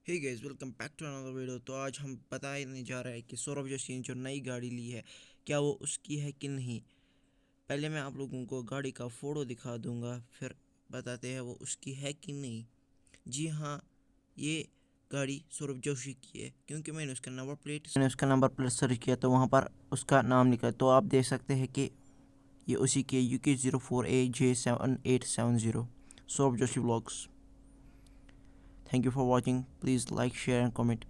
Hey guys, welcome back to another video. तो आज हम बताने जा रहे हैं कि सौरभ जोशी ने जो नई गाड़ी ली है क्या वो उसकी है कि नहीं। पहले मैं आप लोगों को गाड़ी का फ़ोटो दिखा दूंगा, फिर बताते हैं वो उसकी है कि नहीं। जी हाँ, ये गाड़ी सौरभ जोशी की है क्योंकि मैंने उसका नंबर प्लेट सर्च किया तो वहाँ पर उसका नाम लिखा है। तो आप देख सकते हैं कि ये उसी के UK04AJ7870 Saurabh Joshi vlogs. Thank you for watching. Please like, share and comment.